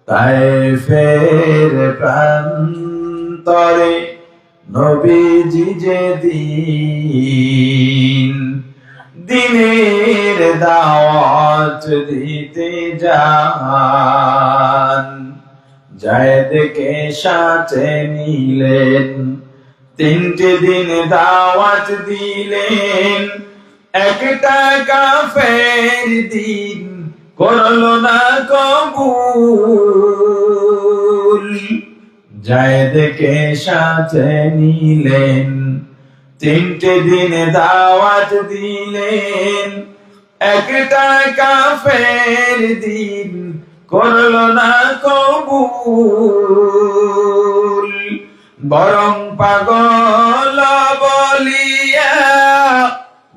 তায়েফের প্রান্তরে নবীজি যেদিন দিনের দাওয়াত দিতে যান, যায়েদকে সাথে নিলেন, 3টে দিন দাওয়াত দিলেন। একটা কাফের দিন করলো না কবুল, যায়েদকে সাথে নিলেন, 3টে দিন দাওয়াত দিলেন। একটা কাফের দিন করলো না কবুল, বরং পাগল বলিয়া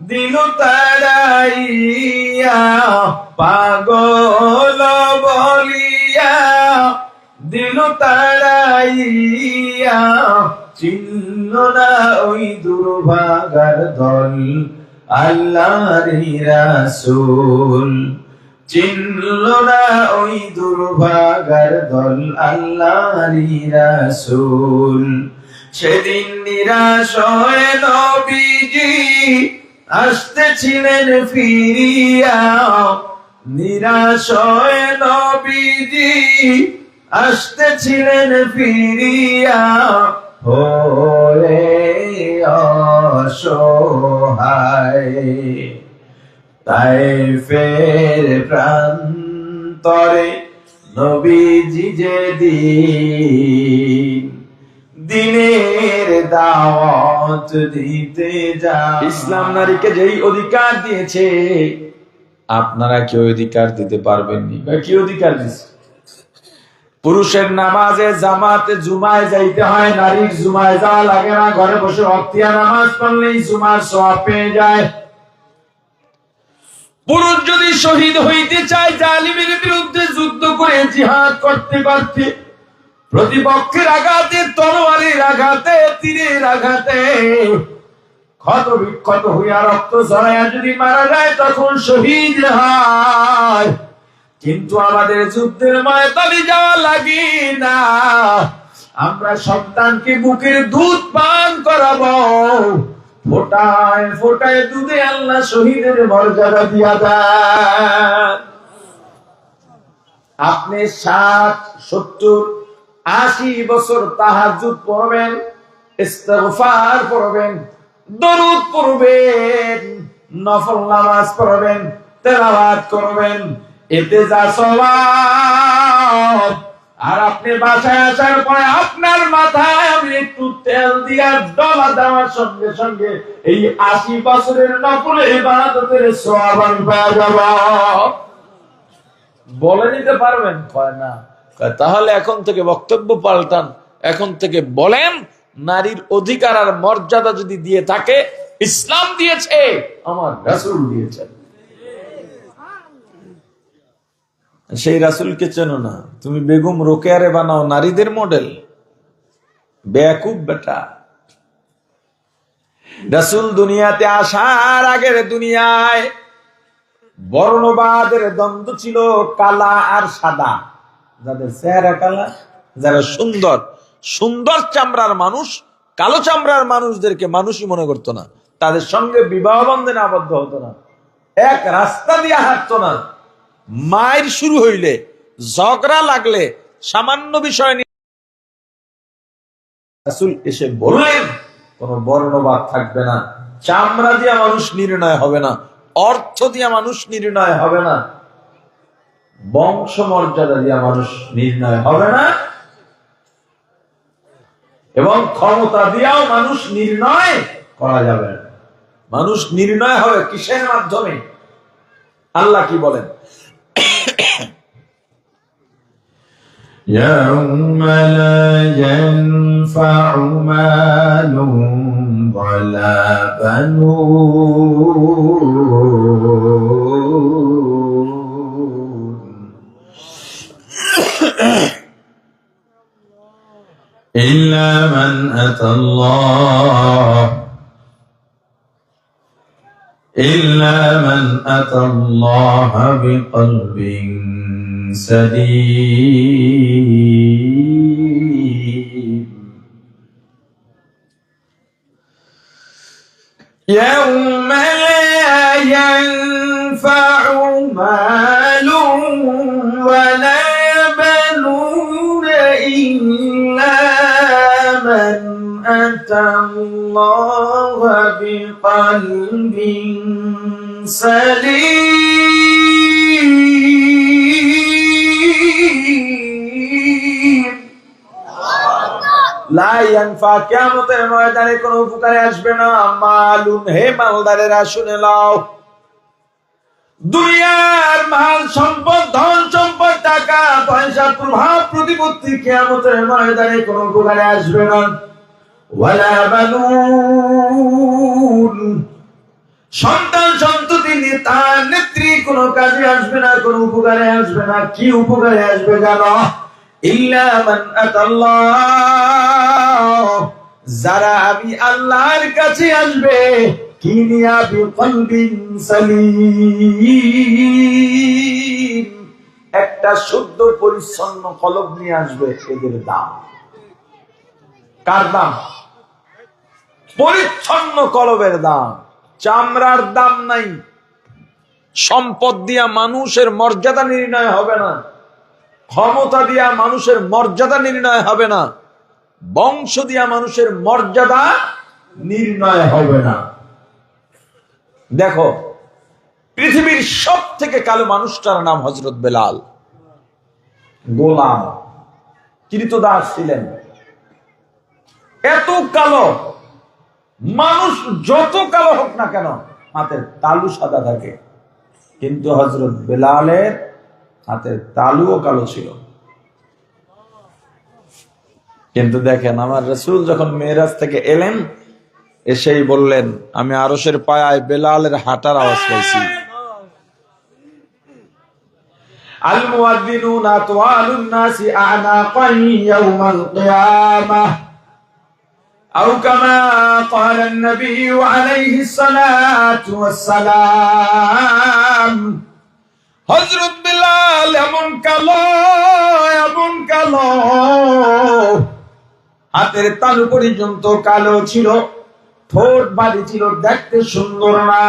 দিল তাড়াইয়া, পাগল বলিয়া দিল তাড়াইয়া। চিনল না ওই দুর্ভাগার দল আল্লাহরই রাসূল, চিনল না ওই দুর্ভাগার দল আল্লাহরই রাসূল। সেদিন নিরাশ হয়ে নবীজি আসতেছিলেন ফিরিয়া, নিরাশ হয়ে নবীজি আসতেছিলেন ফিরিয়া, হয়ে অসহায়। তায়েফের প্রান্তরে নবীজি যেদিন দিনের দাওয়াত দিতে যান। ইসলাম নারীকে যেই অধিকার দিয়েছে, আপনারা কি অধিকার দিতে পারবেননি? কি অধিকার দিচ্ছে? পুরুষের নামাজে জামাতে জুমায় যাইতে হয়, নারীর জুমায় যাওয়া লাগে না, ঘরে বসে অক্তিয়া নামাজ পড়লেই জুমার সওয়াব পেয়ে যায়। পুরুষ যদি শহীদ হইতে চায়, জালিমের বিরুদ্ধে যুদ্ধ করে জিহাদ করতে করতে, প্রতিপক্ষের আঘাতে, তরবারির আঘাতে, তীরের আঘাতে ক্ষত বিক্ষত হইয়া রক্ত ঝরাইয়া যদি মারা যায়, তখন শহীদ হয়। কিন্তু আমাদের যুদ্ধের ময়দানে যাওয়া লাগে না, আমরা সন্তানকে বুকের দুধ পান করাবো, ফোটায় ফোটায় দুধে আল্লাহ শহীদের মর্যাদা দিয়া দেন। আপনি 60, 70, 80 বছর তাহাজ্জুদ পড়বেন, ইস্তিগফার পড়বেন, দরুদ পড়বেন, নফল নামাজ পড়বেন, তেলাওয়াত করবেন, এতে যা সওয়াব। আর আপনি বাসায় আসার পরে আপনার মাথায় আমি একটু তেল দিয়া ডলা দেওয়ার সঙ্গে সঙ্গে এই 80 বছরের নফল ইবাদতের সওয়াব আমি পেয়ে যাব। বলে নিতে পারবেন? কয় না। তাহলে এখন থেকে বক্তব্য পাল্টান, এখন থেকে বলেন নারীর অধিকার আর মর্যাদা যদি দিয়ে থাকে, ইসলাম দিয়েছে, আমার রাসূল দিয়েছেন। সেই রাসূলকে চেনো না, তুমি বেগম রোকেয়ারে বানাও নারীদের মডেল। বেয়াকুব বেটা। রাসূল দুনিয়াতে আসার আগের দুনিয়ায় বর্ণবাদের দ্বন্দ্ব ছিল, কালা আর সাদা। যাদের চেহারা কালা, যারা সুন্দর, সুন্দর চামড়ার মানুষ কালো চামড়ার মানুষদেরকে মানুষই মনে করতো না, তাদের সঙ্গে বিবাহ বন্ধনে আবদ্ধ হতো না, এক রাস্তা দিয়ে হাঁটতো না। মায়ের শুরু হইলে, ঝগড়া লাগলে, সামান্য বিষয় নিয়ে রাসূল এসে বললেন কোন বর্ণবাদ থাকবে না, চামড়া দিয়া মানুষ নির্ণয় হবে না, অর্থ দিয়া মানুষ নির্ণয় হবে না, বংশ মর্যাদা দিয়া মানুষ নির্ণয় হবে না, এবং ক্ষমতা দিয়াও মানুষ নির্ণয় করা যাবে না। মানুষ নির্ণয় হবে কিসের মাধ্যমে? আল্লাহ কি বলেন? يَوْمَ لَا يَنْفَعُ مَالٌ وَلَا بَنُونَ إِلَّا مَنْ أَتَى اللَّهَ بِقَلْبٍ سليم يوم لا ينفع مال ولا بنون إلا من أتى الله بقلب سليم لا ينفع কিয়ামতের ময়দানে কোনো উপকারে আসবে না মালুন হে মালদারেরা শুনে নাও দুনিয়ার মাল সম্পদ ধন সম্পদ টাকা পয়সা প্রভাব প্রতিপত্তি কিয়ামতের ময়দানে কোনো উপকারে আসবে না ওয়ালা বানুন সন্তান সন্ততি নেতা নেত্রী কোনো কাজে আসবে না কোনো উপকারে আসবে না কি উপকারে আসবে জানো ইল্লা মান আতাল্লাহ যারা আমি আল্লাহর কাছে আসবে কি নিয়া বিকলবিন সালিম একটা শুদ্ধ পরিচ্ছন্ন কলব নিয়ে আসবে এদের দাম কার দাম পরিচ্ছন্ন কলবের দাম চামড়ার দাম নাই সম্পদ দিয়া মানুষের মর্যাদা নির্ণয় হবে না ক্ষমতা দিয়া মানুষের মর্যাদা নির্ণয় হবে না বংশ দিয়া মানুষের মর্যাদা নির্ণয় হবে না দেখো পৃথিবীর সব থেকে কালো মানুষটার নাম হযরত বেলাল গোলাম কৃতদাস ছিলেন এত কালো মানুষ যত কালো হোক না কেন হাতের তালু সাদা থাকে কিন্তু হযরত বেলালের হাতের তালুও কালো ছিল কিন্তু দেখেন আমার রাসূল যখন মেরাজ থেকে এলেন এসেই বললেন আমি আরশের পায়ায় বেলালের হাঁটার আওয়াজ পাইছি আল মুয়াজ্জিনুনা তুআলুন নাসি আ'নাকান ইয়াউমাল কিয়ামাহ আও কামা ক্বালা an-নবী আলাইহিস সালাতু ওয়াস সালাম হযরত বেলাল এমন কালো হাতের তালু পর্যন্ত কালো ছিল ঠোঁট বাড়ি ছিল দেখতে সুন্দর না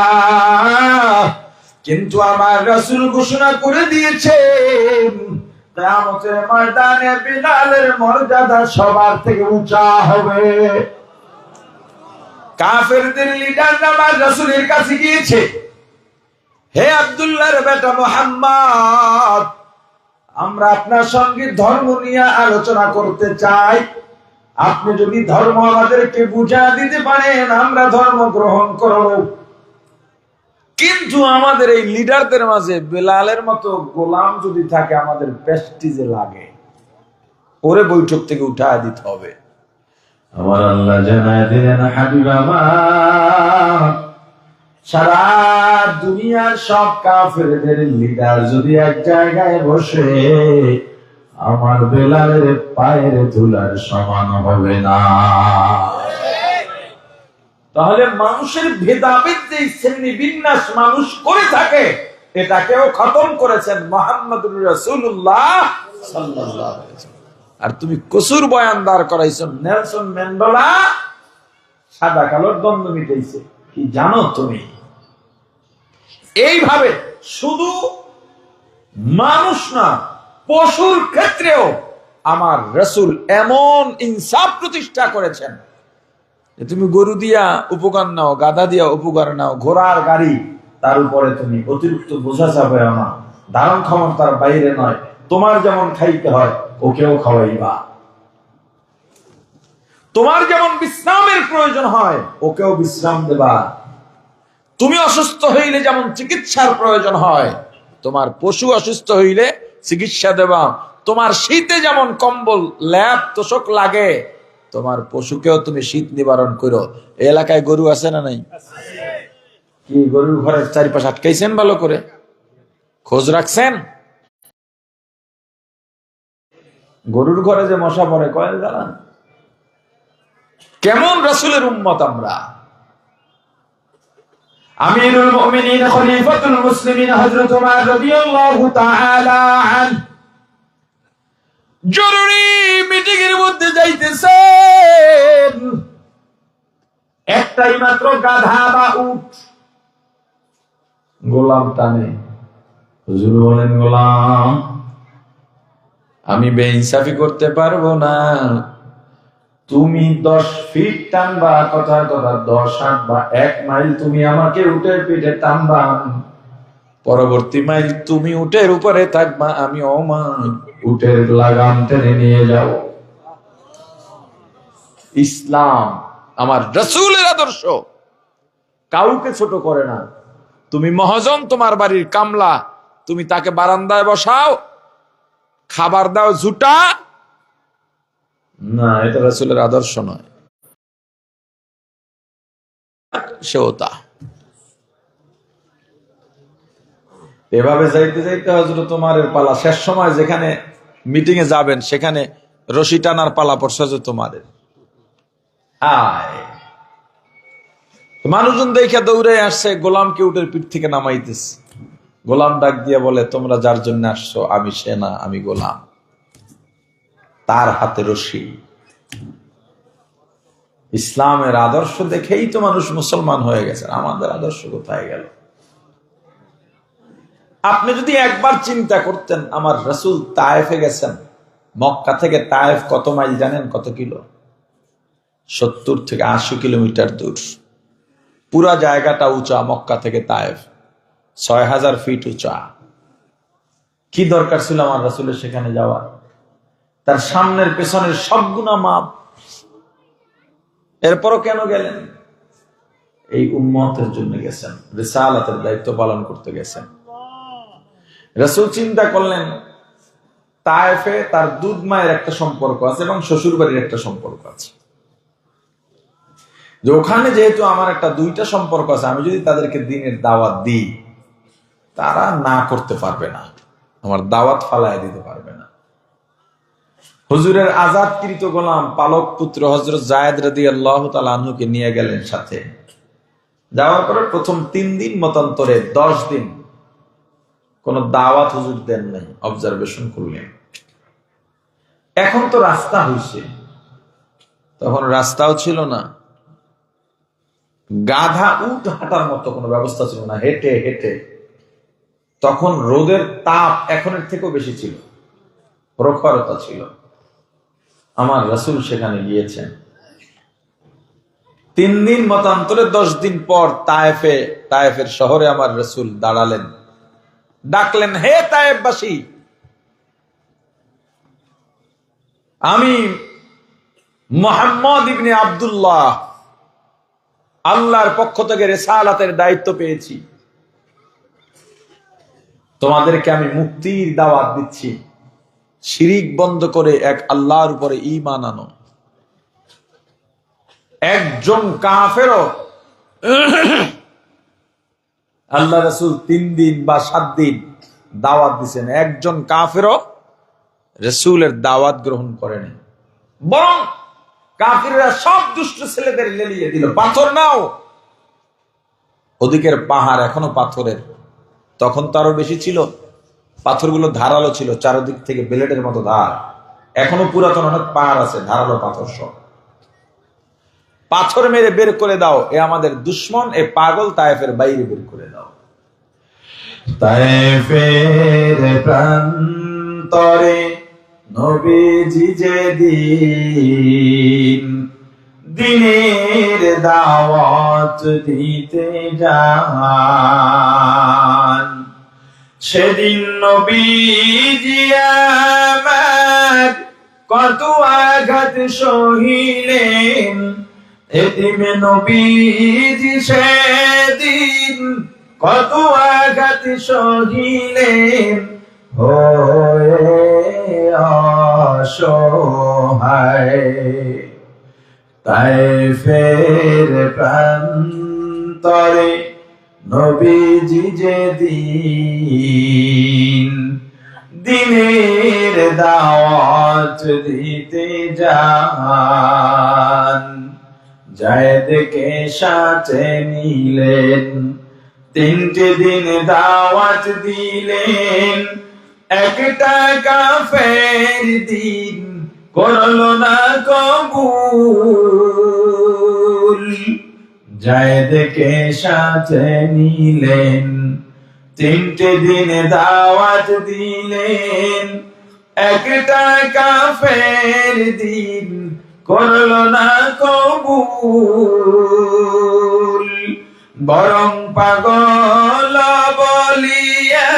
কিন্তু আমার রাসূল ঘোষণা করে দিয়েছেন কিয়ামতের ময়দানে বেলালের মর্যাদা সবার থেকে উঁচা হবে কাফেরদের লিডার আমার রাসূলের কাছে গিয়েছে হে আব্দুল্লাহর বেটা মুহাম্মদ আমরা আপনার সঙ্গে ধর্ম নিয়ে আলোচনা করতে চাই আপনি যদি ধর্ম আমাদেরকে বুঝা দিতে পারেন আমরা ধর্ম গ্রহণ করব কিন্তু আমাদের এই লিডারদের মাঝে বেলালের মতো গোলাম যদি থাকে আমাদের প্রেস্টিজে লাগে ওরে বৈঠক থেকে উঠায় দিতে হবে আমার আল্লাহ জানায় দিলেন হাবিব আমার সারা দুনিয়ার সব কাফেরদের লিডার যদি এক জায়গায় বসে আমার বেলালের পায়ের ধুলার সমান হবে না তাহলে মানুষের ভেদাভেদ যে শ্রেণী বিন্যাস মানুষ করে থাকে এটাকেও খতম করেছেন মুহাম্মদুর রাসূলুল্লাহ সাল্লাল্লাহু আলাইহি ওয়াসাল্লাম আর তুমি কসুর বয়ানদার করাইছো নেলসন ম্যান্ডেলা সাদা কালোর দ্বন্দ্ব মিটাইছে কি জানো তুমি এইভাবে শুধু মানুষ না পশুর ক্ষেত্রেও আমার রাসূল এমন ইনসাফ প্রতিষ্ঠা করেছেন যে তুমি গরু দিয়া উপকার নাও গাধা দিয়া উপকার নাও ঘোড়ার গাড়ি তার উপরে তুমি অতিরিক্ত বোঝা চাপায় না ধারণ ক্ষমতার বাইরে নয় তোমার যেমন খাইতে হয় ওকেও খাওয়াইবা তোমার যেমন বিশ্রামের প্রয়োজন হয় ওকেও বিশ্রাম দেবা তুমি অসুস্থ হইলে যেমন চিকিৎসার প্রয়োজন হয় তোমার পশু অসুস্থ হইলে চিকিৎসা দেবা তোমার শীতে যেমন কম্বল ল্যাপ তোষক লাগে তোমার পশুকেও তুমি শীত নিবারণ করো এই এলাকায় গরু আছে না নাই কি গরুর ঘরের চারিপাশে আটকাইছেন ভালো করে খোঁজ রাখছেন গরুর ঘরে যে মশা পড়ে কয়েল জানান কেমন রাসূলের উম্মত আমরা আমিরুল মুমিনিন খলিফাতুল মুসলিমিন হযরত ওমর রাদিয়াল্লাহু তাআলা আনহু জরুরি মিটিং এর মধ্যে যাইতেছেন, একটাই মাত্র গাধা বা উট, গোলাম টানে। হুজুর বলেন, গোলাম আমি বেইনসাফি করতে পারবো না, তুমি 10 ফিট টানবা, কথার কথা 10 হাত বা 1 মাইল তুমি আমাকে উটের পিঠে টানবা, পরবর্তী মাইল তুমি উটের উপরে থাকবা, আমি ওমান উটের লাগাম টেনে নিয়ে যাব। ইসলাম আমার রাসূলের আদর্শ কাউকে ছোট করে না। তুমি মহাজন, তোমার বাড়ির কামলা, তুমি তাকে বারান্দায় বসাও, খাবার দাও ঝুটা, না, এটা রাসূলের আদর্শ নয়। সেওতা এভাবে যাইতে যাইতে হযরত ওমরের পালা, শেষ সময় যেখানে মিটিং এ যাবেন সেখানে রশি টানার পালা পড়ছে হযরত ওমরের। মানুষজন দেখে দৌড়ে আসছে, গোলামকে উটের পিঠ থেকে নামাইতেছে। গোলাম ডাক দিয়ে বলে, তোমরা যার জন্য আসছো আমি সে না, আমি গোলাম। তার হাতে রশি। ইসলামের আদর্শ দেখেই তো মানুষ মুসলমান হয়ে গেছে। আমাদের আদর্শ কোথায় গেল? আপনি যদি একবার চিন্তা করতেন, আমার রাসূল তায়েফে গেছেন, মক্কা থেকে তায়েফ কত মাইল জানেন? কত কিলো? 70 থেকে 80 কিলোমিটার দূর। পুরা জায়গাটা উঁচা, মক্কা থেকে তায়েফ 6000 ফিট উঁচা। কি দরকার ছিল আমার রাসূলের সেখানে যাওয়ার? তার সামনের পেছনের সব গুনাহ মাপ। এরপরও কেন গেলেন? এই উম্মতের জন্য গেছেন, রিসালাতের দায়িত্ব পালন করতে গেছেন। রাসূল চিন্তা করলেন, তায়েফে তার দুধ মায়ের একটা সম্পর্ক আছে এবং শ্বশুর বাড়ির একটা সম্পর্ক আছে, যে ওখানে যেহেতু আমার একটা দুইটা সম্পর্ক আছে, আমি যদি তাদেরকে দ্বীনের দাওয়াত দিই তারা না করতে পারবে না, আমার দাওয়াত ফালায় দিতে পারবে না। হুজুরের আজাদকৃত গোলাম পালক পুত্র হযরত যায়েদ রাদিয়াল্লাহু তাআলা আনহুকে নিয়ে গেলেন সাথে। যাওয়ার পরে প্রথম 3 দিন মতান্তরে 10 দিন কোন দাওয়াত হুজুর দেন নাই, অবজারভেশন করলেন। এখন তো রাস্তা হইছে, তখন রাস্তাও ছিল না, গাধা উট হাঁটার মতো কোনো ব্যবস্থা ছিল না, হেঁটে হেঁটে। তখন রোদের তাপ এখনের থেকেও বেশি ছিল, প্রখরতা ছিল। আমার রাসূল সেখানে গিয়েছেন। 3 দিন মতান্তরে 10 দিন পর তায়েফের শহরে আমার রাসূল দাঁড়ালেন, ডাকলেন, হে তায়েফবাসী, আমি মুহাম্মদ ইবনে আব্দুল্লাহ আল্লাহর পক্ষ থেকে রিসালাতের দায়িত্ব পেয়েছি। তোমাদেরকে আমি মুক্তির দাওয়াত দিচ্ছি, শিরিক বন্ধ করে এক আল্লাহর উপরে ঈমান আনো। একজন কাফেরও, আল্লাহ রাসূল 3 দিন বা 7 দিন দাওয়াত দিয়েছেন, একজন কাফেরও রাসূলের দাওয়াত গ্রহণ করেনি, বরং কাফিররা সব দুষ্ট ছেলেদের লেলিয়ে দিল। পাথর নাও, ওদিকের পাহাড় এখনো পাথরের, তখন তো আরো বেশি ছিল, পাথরগুলো ধারালো ছিল, চারদিক থেকে ব্লেডের মতো ধার। এখনো পুরাতন অনেক পাহাড় আছে ধারালো পাথর সব। পাথর মেরে বের করে দাও, এ আমাদের দুশ্মন, এ পাগল, তায়েফের বাইরে বের করে দাও। তায়েফের প্রান্তরে নবীজি যেদিন দ্বীনের দাওয়াত দিতে যান, সেদিন নবীজি আমার কত আঘাত সহিলেন। এতিম নবীজি সেদিন কত আঘাত সহিলেন, হয়ে অসহায়। তায়েফের প্রান্তরে নবীজি যেদিন দ্বীনের দাওয়াত দিতে যান, যায়েদকে সাথে নিলেন, 3টে দিন দাওয়াত দিলেন। একটা কাফের দিন করলো না কবুল, যায় দেখে সাথে নিলেন, 3টে দিনে দাওয়াত দিলেন। একটা কাফের দিন করলো না কবুল, বরং পাগল বলিয়া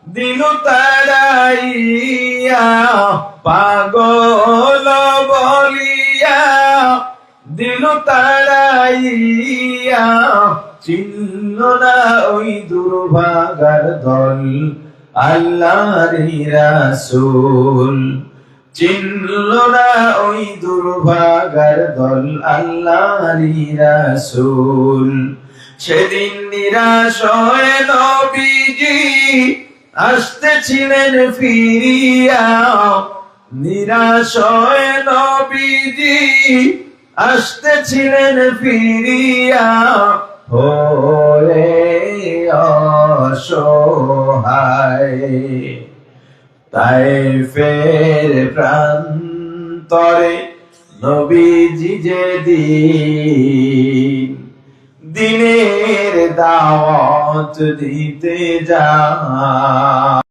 দিল তাড়াইয়া, পাগল বলিয়া দিল তাড়াইয়া, চিনল না ওই দুর্ভাগার দল আল্লাহর রাসূল, চিনল না ওই দুর্ভাগার দল আল্লাহর রাসূল। সেদিন নিরাশ হয়ে নবীজি আসতেছিলেন ফিরিয়া, নিরাশ হয়ে নবীজি আসতেছিলেন ফিরিয়া, হয়ে অসহায়। তায়েফের প্রান্তরে নবীজি যেদিন দিনের দাওয়াত দিতে যায়।